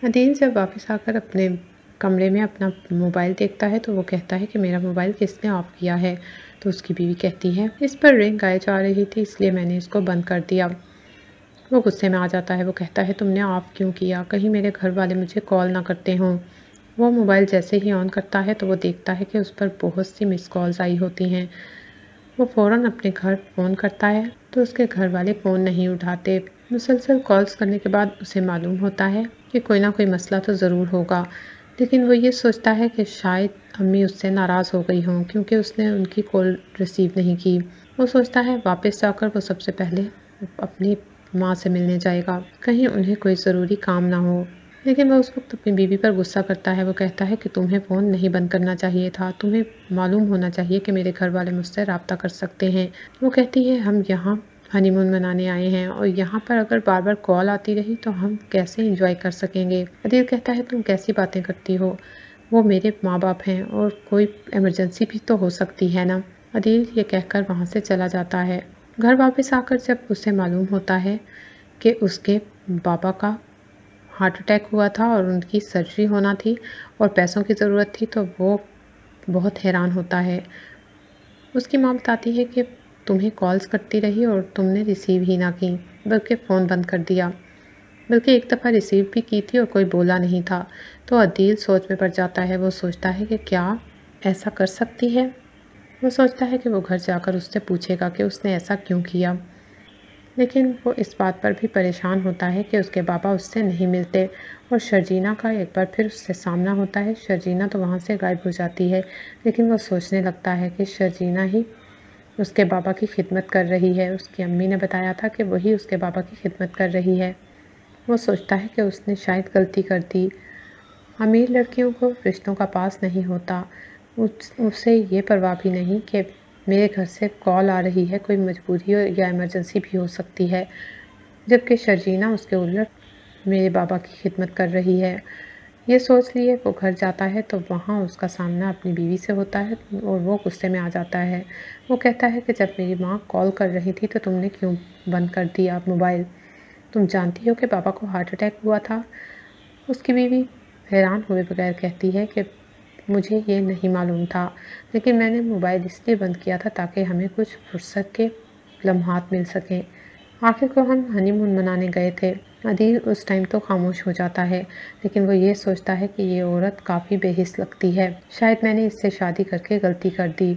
عدیل جب واپس آ کر اپنے کمرے میں اپنا موبائل دیکھتا ہے تو وہ کہتا ہے کہ میرا موبائل کس نے آف کیا ہے؟ تو اس کی بیوی کہتی ہے اس پر رنگ آئے جا رہی تھی اس لیے میں نے اس کو بند کر دیا۔ وہ غصے میں آ جاتا ہے، وہ کہتا ہے تم نے آف کیوں کیا؟ کہیں میرے گھر والے مجھے کال نہ کرتے ہوں۔ وہ موبائل جیسے ہی آن کرتا ہے تو وہ دیکھتا ہے کہ اس پر بہت سی مس کالز آئی ہوتی ہیں۔ وہ فوراً اپنے گھر فون کرتا ہے تو اس کے گھر والے فون نہیں اٹھاتے۔ مسلسل کالز کرنے کے بعد اسے معلوم ہوتا ہے کہ کوئی نہ کوئی مسئلہ تو ضرور ہوگا، لیکن وہ یہ سوچتا ہے کہ شاید امی اس سے ناراض ہو گئی ہوں کیونکہ اس نے ان کی کال ریسیو نہیں کی۔ وہ سوچتا ہے واپس جا کر وہ سب سے پہلے اپنی ماں سے ملنے جائے گا، کہیں انہیں کوئی ضروری کام نہ ہو۔ لیکن وہ اس وقت اپنی بیوی پر غصہ کرتا ہے، وہ کہتا ہے کہ تمہیں فون نہیں بند کرنا چاہیے تھا، تمہیں معلوم ہونا چاہیے کہ میرے گھر والے مجھ سے رابطہ کر سکتے ہیں۔ وہ کہتی ہے ہم یہاں ہنی مون منانے آئے ہیں اور یہاں پر اگر بار بار کال آتی رہی تو ہم کیسے انجوائے کر سکیں گے؟ عدیل کہتا ہے تم کیسی باتیں کرتی ہو، وہ میرے ماں باپ ہیں اور کوئی ایمرجنسی بھی تو ہو سکتی ہے نا۔ عدیل یہ کہہ کر وہاں سے چلا جاتا ہے۔ گھر واپس آ کر جب اسے معلوم ہوتا ہے کہ اس کے بابا کا ہارٹ اٹیک ہوا تھا اور ان کی سرجری ہونا تھی اور پیسوں کی ضرورت تھی تو وہ بہت حیران ہوتا ہے۔ اس کی ماں بتاتی ہے کہ تمہیں کالز کرتی رہی اور تم نے ریسیو ہی نہ کی بلکہ فون بند کر دیا، بلکہ ایک دفعہ ریسیو بھی کی تھی اور کوئی بولا نہیں تھا۔ تو عدیل سوچ میں پڑ جاتا ہے، وہ سوچتا ہے کہ کیا ایسا کر سکتی ہے؟ وہ سوچتا ہے کہ وہ گھر جا کر اس سے پوچھے گا کہ اس نے ایسا کیوں کیا، لیکن وہ اس بات پر بھی پریشان ہوتا ہے کہ اس کے بابا اس سے نہیں ملتے اور شرجینا کا ایک بار پھر اس سے سامنا ہوتا ہے۔ شرجینا تو وہاں سے غائب ہو جاتی ہے، لیکن وہ سوچنے لگتا ہے کہ شرجینا ہی اس کے بابا کی خدمت کر رہی ہے، اس کی امی نے بتایا تھا کہ وہی اس کے بابا کی خدمت کر رہی ہے۔ وہ سوچتا ہے کہ اس نے شاید غلطی کر دی۔ امیر لڑکیوں کو رشتوں کا پاس نہیں ہوتا، اسے یہ پرواہ بھی نہیں کہ میرے گھر سے کال آ رہی ہے، کوئی مجبوری یا ایمرجنسی بھی ہو سکتی ہے، جبکہ شرجینا اس کے الٹ میرے بابا کی خدمت کر رہی ہے۔ یہ سوچ لیے وہ گھر جاتا ہے تو وہاں اس کا سامنا اپنی بیوی سے ہوتا ہے اور وہ غصے میں آ جاتا ہے۔ وہ کہتا ہے کہ جب میری ماں کال کر رہی تھی تو تم نے کیوں بند کر دیا موبائل؟ تم جانتی ہو کہ بابا کو ہارٹ اٹیک ہوا تھا؟ اس کی بیوی حیران ہوئے بغیر کہتی ہے کہ مجھے یہ نہیں معلوم تھا، لیکن میں نے موبائل اس لیے بند کیا تھا تاکہ ہمیں کچھ فرصت کے لمحات مل سکیں۔ آخر کو ہم ہنی مون منانے گئے تھے۔ عدیل اس ٹائم تو خاموش ہو جاتا ہے، لیکن وہ یہ سوچتا ہے کہ یہ عورت کافی بے حس لگتی ہے، شاید میں نے اس سے شادی کر کے غلطی کر دی۔